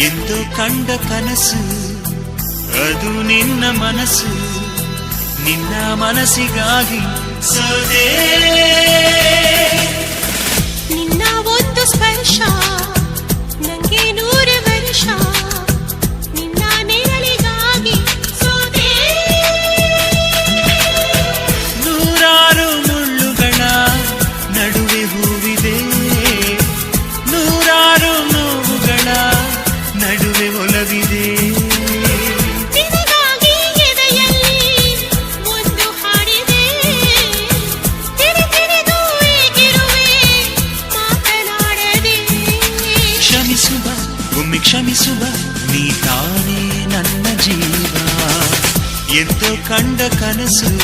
ಎಂದೋ ಕಂಡ ಕನಸು ಅದು ನಿನ್ನ ಮನಸ್ಸು, ನಿನ್ನ ಮನಸ್ಸಿಗಾಗಿ ಸೋದೆ. ನಿನ್ನ ಒಂದು ಸ್ಪರ್ಶ ನಂಗೆ 100 ವರ್ಷ, ನಿನ್ನ ನೆರಳಿಗಾಗಿ ಸೋದೆ. ನೂರಾರು ಮುಳ್ಳುಗಳ ನಡುವೆ ಹೂವಿದೆ, ನೂರಾರು ನೋವುಗಳ ನಡುವೆ ಒಲವಿದೆ. ನಿನಗಾಗಿ ಎದೆಯಲ್ಲಿ ಒಂದು ಹಾಡಿದೆ, ತಿರುತಿರುದು ಏಗಿರುವೆ ಮಾತನಾಡದೆ. ಕ್ಷಮಿಸುವ ಒಮ್ಮೆ ಕ್ಷಮಿಸುವ, ನೀ ತಾನೇ ನನ್ನ ಜೀವ. ಎಂದೋ ಕಂಡ ಕನಸು